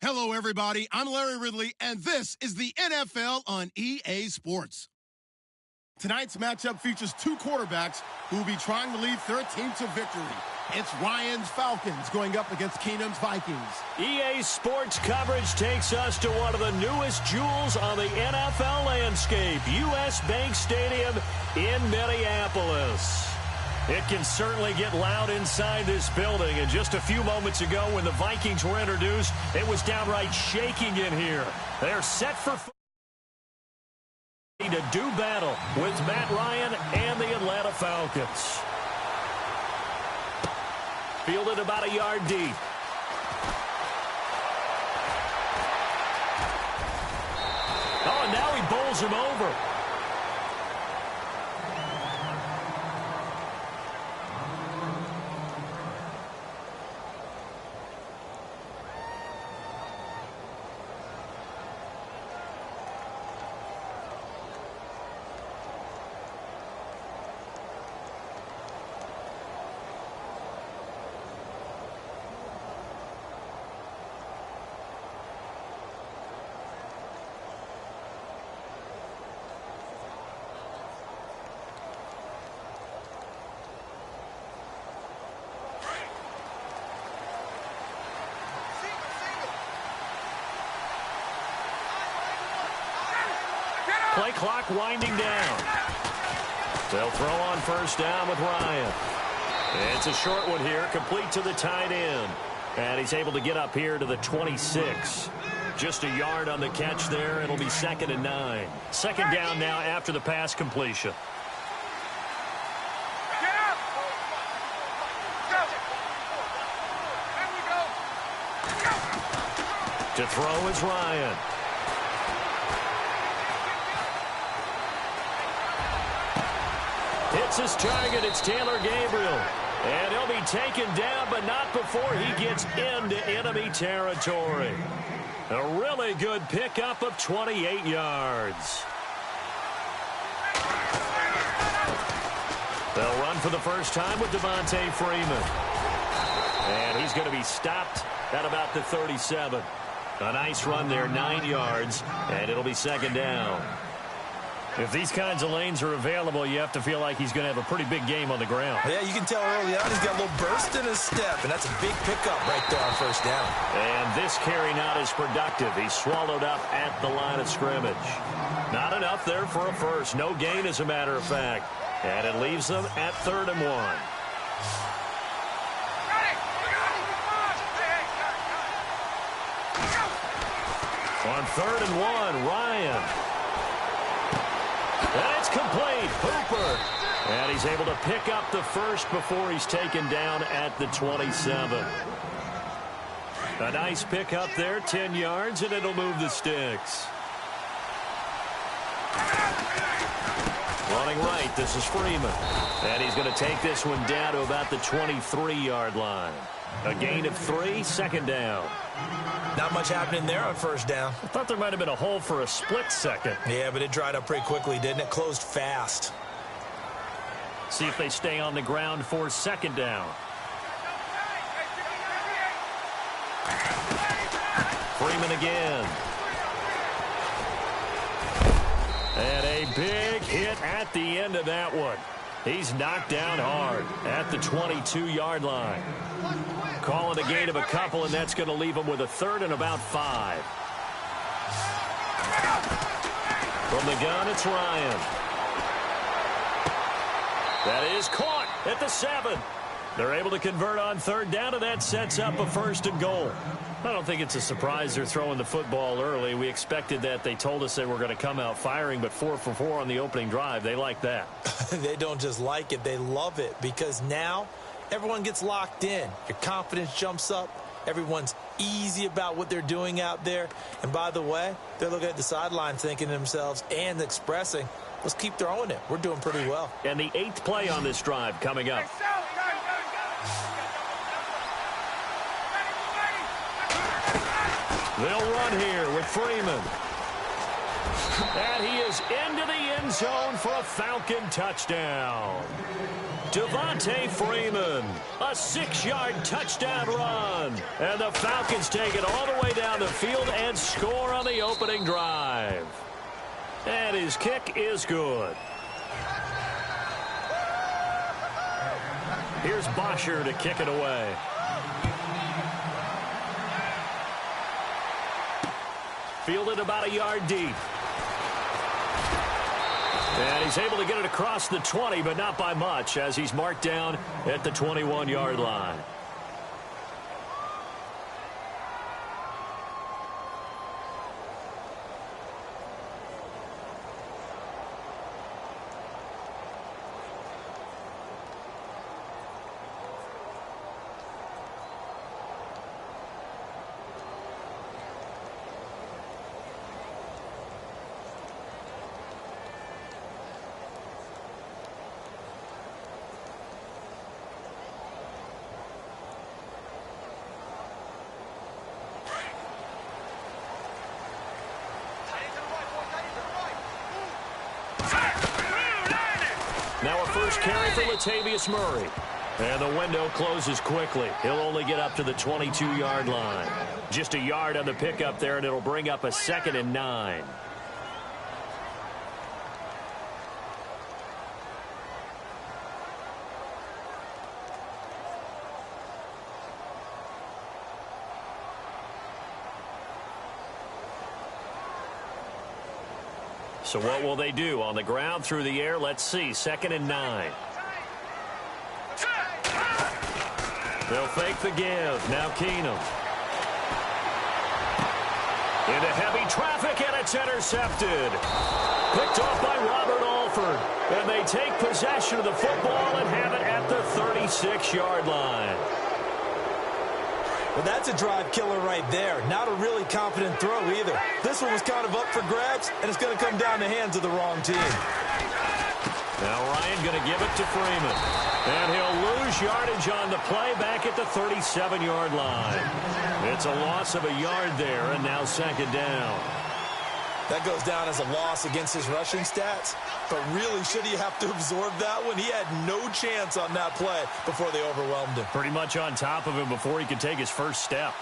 Hello, everybody. I'm Larry Ridley, and this is the NFL on EA Sports. Tonight's matchup features two quarterbacks who will be trying to lead their team to victory. It's Ryan's Falcons going up against Keenum's Vikings. EA Sports coverage takes us to one of the newest jewels on the NFL landscape, US Bank Stadium in Minneapolis. It can certainly get loud inside this building, and just a few moments ago when the Vikings were introduced, it was downright shaking in here. They're set for to do battle with Matt Ryan and the Atlanta Falcons. Fielded about a yard deep. Oh, and now he bowls him over. Play clock winding down. They'll throw on first down with Ryan. It's a short one here, complete to the tight end. And he's able to get up here to the 26. Just a yard on the catch there. It'll be 2nd and 9. Second down now after the pass completion. To throw is Ryan. Hits his target. It's Taylor Gabriel. And he'll be taken down, but not before he gets into enemy territory. A really good pickup of 28 yards. They'll run for the first time with Devontae Freeman. And he's going to be stopped at about the 37. A nice run there, 9 yards, and it'll be 2nd down. If these kinds of lanes are available, you have to feel like he's going to have a pretty big game on the ground. Yeah, you can tell early on he's got a little burst in his step, and that's a big pickup right there on first down. And this carry not as productive. He's swallowed up at the line of scrimmage. Not enough there for a first. No gain, as a matter of fact. And it leaves them at 3rd and 1. On 3rd and 1, Ryan. And it's complete. Hooper. And he's able to pick up the first before he's taken down at the 27. A nice pickup there, 10 yards, and it'll move the sticks. Running right, this is Freeman. And he's going to take this one down to about the 23-yard line. A gain of 3, 2nd down. Not much happening there on first down. I thought there might have been a hole for a split second. Yeah, but it dried up pretty quickly, didn't it? Closed fast. See if they stay on the ground for 2nd down. Freeman again. And a big hit at the end of that one. He's knocked down hard at the 22-yard line. Calling a gain of a couple, and that's going to leave him with a 3rd and about 5. From the gun, it's Ryan. That is caught at the 7. They're able to convert on 3rd down, and that sets up a 1st and goal. I don't think it's a surprise they're throwing the football early. We expected that. They told us they were going to come out firing, but 4 for 4 on the opening drive. They like that. They don't just like it. They love it, because now everyone gets locked in. Your confidence jumps up. Everyone's easy about what they're doing out there. And by the way, they're looking at the sideline thinking to themselves and expressing, let's keep throwing it. We're doing pretty well. And the 8th play on this drive coming up. They'll run here with Freeman. And he is into the end zone for a Falcon touchdown. Devontae Freeman, a 6-yard touchdown run. And the Falcons take it all the way down the field and score on the opening drive. And his kick is good. Here's Bosher to kick it away. Fielded about a yard deep. And he's able to get it across the 20, but not by much, as he's marked down at the 21-yard line. Now a first carry for Latavius Murray. And the window closes quickly. He'll only get up to the 22-yard line. Just a yard on the pickup there, and it'll bring up a 2nd and 9. So what will they do? On the ground, through the air, let's see. 2nd and 9. They'll fake the give. Now Keenum. Into heavy traffic, and it's intercepted. Picked off by Robert Alford. And they take possession of the football and have it at the 36-yard line. Well, that's a drive killer right there. Not a really confident throw either. This one was kind of up for grabs, and it's going to come down the hands of the wrong team. Now Ryan going to give it to Freeman. And he'll lose yardage on the play back at the 37-yard line. It's a loss of a yard there, and now 2nd down. That goes down as a loss against his rushing stats. But really, should he have to absorb that one? He had no chance on that play before they overwhelmed him. Pretty much on top of him before he could take his first step.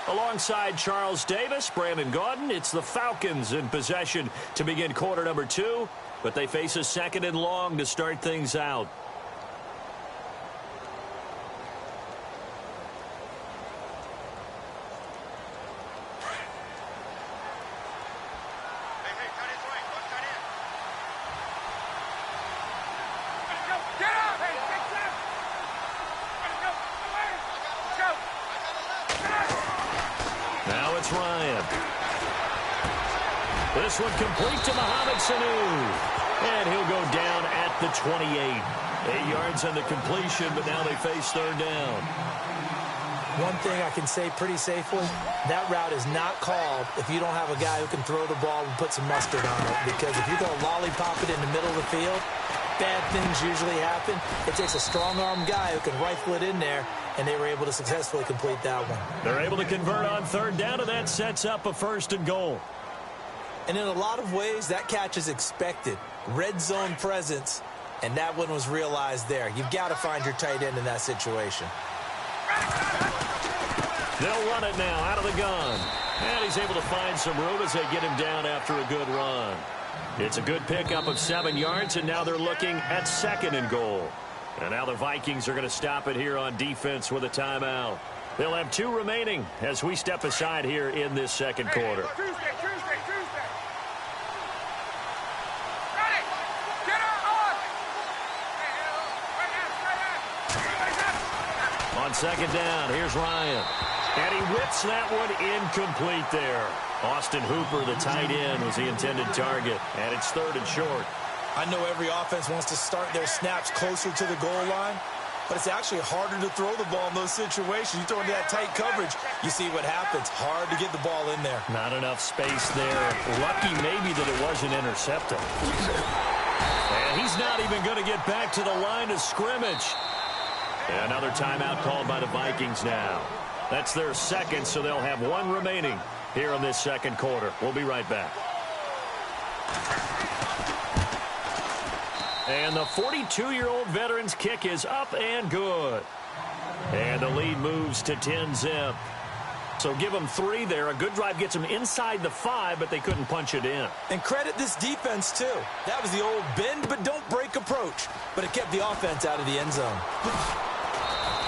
Alongside Charles Davis, Brandon Gaudin, it's the Falcons in possession to begin quarter number 2. But they face a 2nd and long to start things out. Now it's Ryan. This one complete to Mohamed Sanu. And he'll go down at the 28. 8 yards on the completion, but now they face 3rd down. One thing I can say pretty safely, that route is not called if you don't have a guy who can throw the ball and put some mustard on it. Because if you're going to lollipop it in the middle of the field, bad things usually happen. It takes a strong-arm guy who can rifle it in there, and they were able to successfully complete that one. They're able to convert on 3rd down, and that sets up a 1st and goal. And in a lot of ways, that catch is expected. Red zone presence, and that one was realized there. You've got to find your tight end in that situation. They'll run it now out of the gun. And he's able to find some room as they get him down after a good run. It's a good pickup of 7 yards, and now they're looking at 2nd and goal. And now the Vikings are going to stop it here on defense with a timeout. They'll have 2 remaining as we step aside here in this 2nd quarter. On 2nd down, here's Ryan. And he whips that one incomplete there. Austin Hooper, the tight end, was the intended target. And it's 3rd and short. I know every offense wants to start their snaps closer to the goal line, but it's actually harder to throw the ball in those situations. You throw into that tight coverage, you see what happens. Hard to get the ball in there. Not enough space there. Lucky maybe that it wasn't intercepted. And he's not even going to get back to the line of scrimmage. And another timeout called by the Vikings now. That's their 2nd, so they'll have 1 remaining here in this 2nd quarter. We'll be right back. And the 42-year-old veteran's kick is up and good. And the lead moves to 10-zip. So give them 3 there. A good drive gets them inside the 5, but they couldn't punch it in. And credit this defense, too. That was the old bend but don't break approach. But it kept the offense out of the end zone.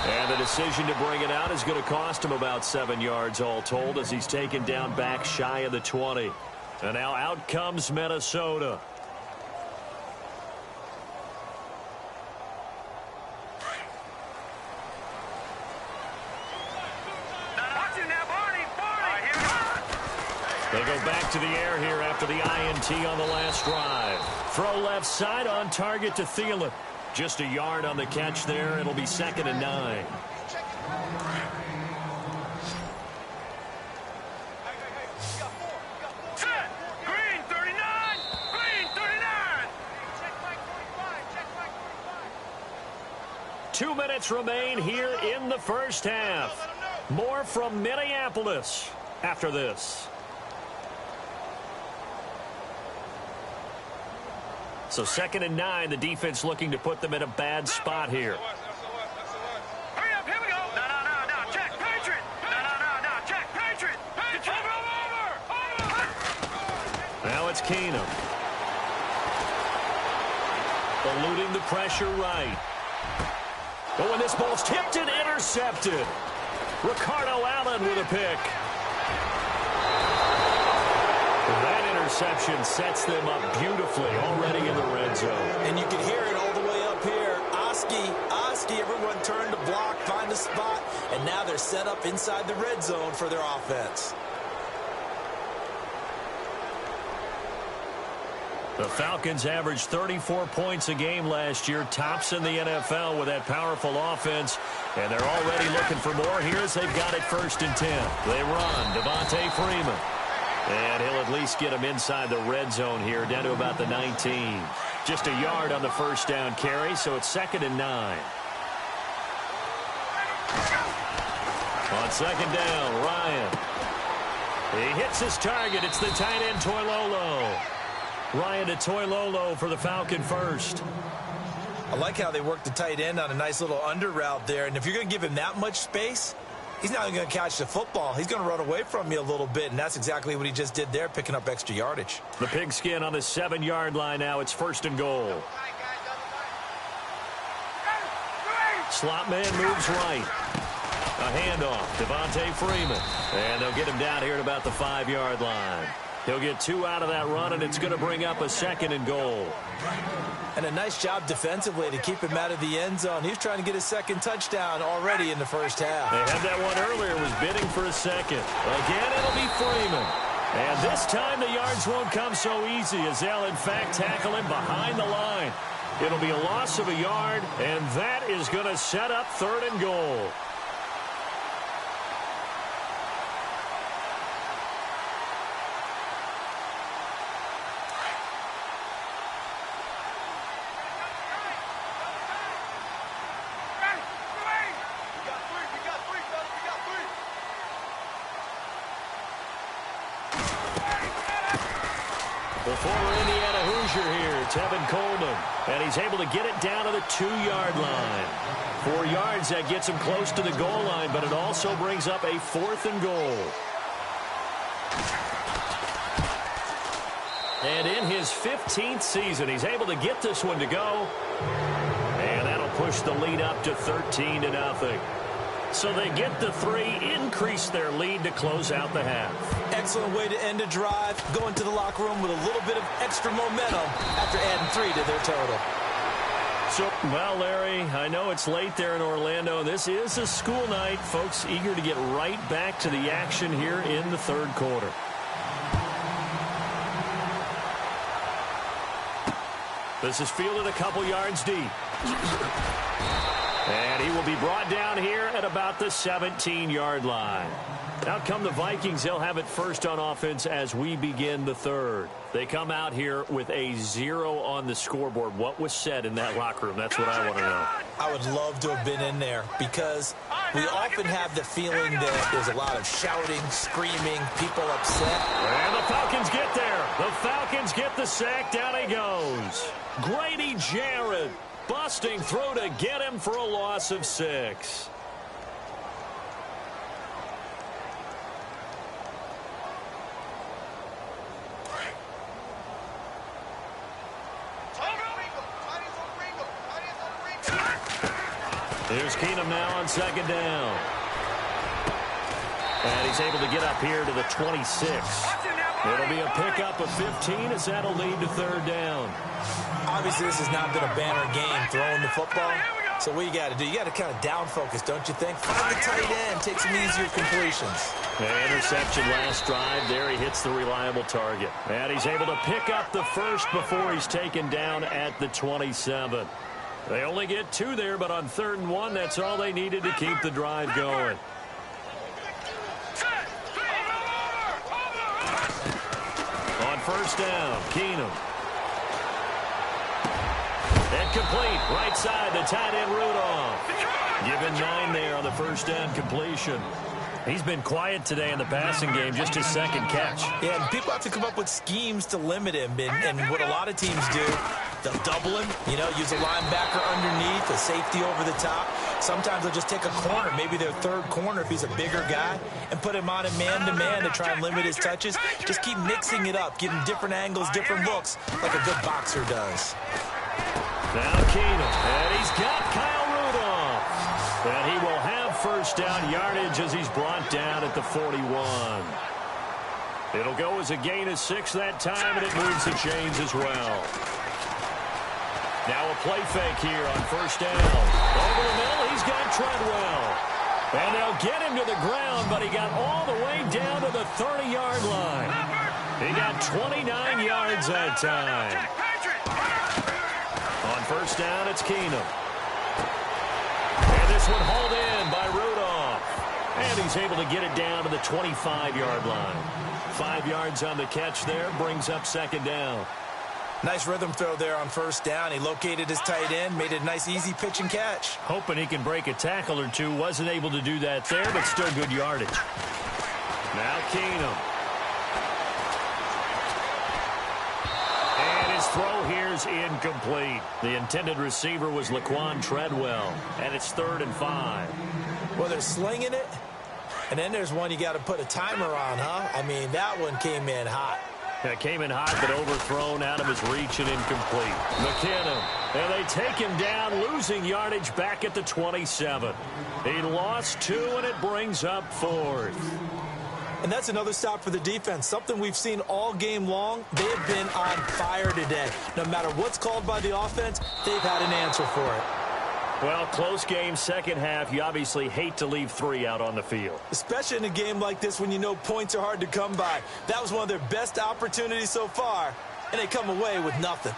And the decision to bring it out is going to cost him about 7 yards all told as he's taken down back shy of the 20. And now out comes Minnesota. They go back to the air here after the INT on the last drive. Throw left side on target to Thielen. Just a yard on the catch there. It'll be 2nd and 9. Green 39! Green 39! 2 minutes remain here in the first half. More from Minneapolis after this. So 2nd and 9, the defense looking to put them in a bad spot here. Hurry up, here we go! No, check, Patriot! No, check, Patriot! Patriot! Over! Now it's Keenum. Eluding the pressure right. But when this ball's tipped and intercepted. Ricardo Allen with a pick. That interception sets them up beautifully already in the red zone. And you can hear it all the way up here. Oski, everyone turned to block, find a spot, and now they're set up inside the red zone for their offense. The Falcons averaged 34 points a game last year, tops in the NFL with that powerful offense, and they're already looking for more here as they've got it 1st and 10. They run, Devontae Freeman. And he'll at least get him inside the red zone here, down to about the 19. Just a yard on the first down carry, so it's 2nd and 9. On 2nd down, Ryan. He hits his target. It's the tight end, Toilolo. Ryan to Toilolo for the Falcon first. I like how they work the tight end on a nice little under route there. And if you're going to give him that much space, he's not going to catch the football. He's going to run away from you a little bit, and that's exactly what he just did there, picking up extra yardage. The pigskin on the 7-yard line now. It's 1st and goal. Slot man moves right. A handoff. Devontae Freeman. And they'll get him down here at about the 5-yard line. He'll get 2 out of that run, and it's going to bring up a 2nd and goal. And a nice job defensively to keep him out of the end zone. He was trying to get his 2nd touchdown already in the first half. They had that one earlier, was bidding for a 2nd. Again, it'll be Freeman. And this time the yards won't come so easy as they'll, in fact, tackle him behind the line. It'll be a loss of a yard, and that is going to set up 3rd and goal. The former Indiana Hoosier here, Tevin Coleman, and he's able to get it down to the 2-yard line. 4 yards, that gets him close to the goal line, but it also brings up a 4th and goal. And in his 15th season, he's able to get this one to go. And that'll push the lead up to 13-0. So they get the 3, increase their lead to close out the half. Excellent way to end a drive, going to the locker room with a little bit of extra momentum after adding 3 to their total. So, well, Larry, I know it's late there in Orlando. This is a school night. Folks eager to get right back to the action here in the 3rd quarter. This is fielded a couple yards deep. And he will be brought down here at about the 17-yard line. Out come the Vikings. They'll have it first on offense as we begin the 3rd. They come out here with a 0 on the scoreboard. What was said in that locker room? That's what I want to know. I would love to have been in there because we often have the feeling that there's a lot of shouting, screaming, people upset. And the Falcons get there. The Falcons get the sack. Down he goes. Grady Jarrett busting through to get him for a loss of 6. Here's Keenum now on 2nd down. And he's able to get up here to the 26. It'll be a pickup of 15 as that'll lead to 3rd down. Obviously, this has not been a banner game throwing the football. So what you got to do, you got to kind of down focus, don't you think? Find the tight end, take some easier completions. The interception last drive. There he hits the reliable target. And he's able to pick up the first before he's taken down at the 27. They only get 2 there, but on 3rd and 1, that's all they needed to keep the drive going. On 1st down, Keenum. Incomplete, right side, the tight end Rudolph. Given 9 there on the 1st down completion. He's been quiet today in the passing game, just his 2nd catch. Yeah, and people have to come up with schemes to limit him. And what a lot of teams do, they'll double him, use a linebacker underneath, a safety over the top. Sometimes they'll just take a corner, maybe their 3rd corner if he's a bigger guy, and put him on a man-to-man to try and limit his touches. Just keep mixing it up, give him different angles, different looks, like a good boxer does. Now Keenum, and he's got Kyle Rudolph. And he will have 1st down yardage as he's brought down at the 41. It'll go as a gain of 6 that time, and it moves the chains as well. Now a play fake here on 1st down. Over the middle, he's got Treadwell. And they'll get him to the ground, but he got all the way down to the 30-yard line. He got 29 yards that time. On 1st down, it's Keenum. And this one hauled in by Rudolph. And he's able to get it down to the 25-yard line. 5 yards on the catch there, brings up 2nd down. Nice rhythm throw there on 1st down. He located his tight end, made it a nice easy pitch and catch. Hoping he can break a tackle or 2. Wasn't able to do that there, but still good yardage. Now Keenum. And his throw here's incomplete. The intended receiver was Laquan Treadwell. And it's 3rd and 5. Well, they're slinging it. And then there's one you got to put a timer on, huh? I mean, that one came in hot. Yeah, came in hot, but overthrown, out of his reach and incomplete. McKinnon, and they take him down, losing yardage back at the 27. He lost 2, and it brings up 4th. And that's another stop for the defense, something we've seen all game long. They have been on fire today. No matter what's called by the offense, they've had an answer for it. Well, close game, 2nd half. You obviously hate to leave 3 out on the field. Especially in a game like this when you know points are hard to come by. That was one of their best opportunities so far, and they come away with nothing.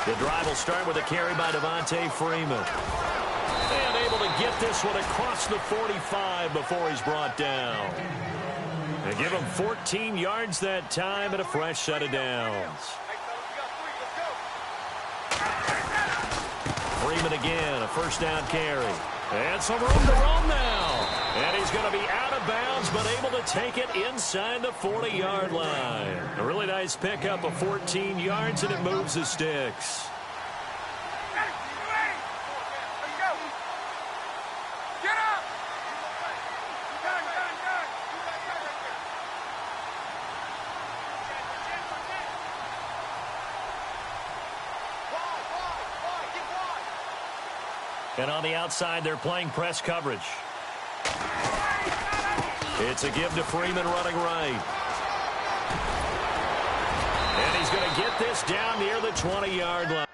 The drive will start with a carry by Devontae Freeman. And able to get this one across the 45 before he's brought down. They give him 14 yards that time and a fresh set of downs. Freeman again, a 1st down carry. And some room to roam now. And he's going to be out of bounds, but able to take it inside the 40-yard line. A really nice pickup of 14 yards, and it moves the sticks. And on the outside, they're playing press coverage. It's a give to Freeman running right. And he's going to get this down near the 20-yard line.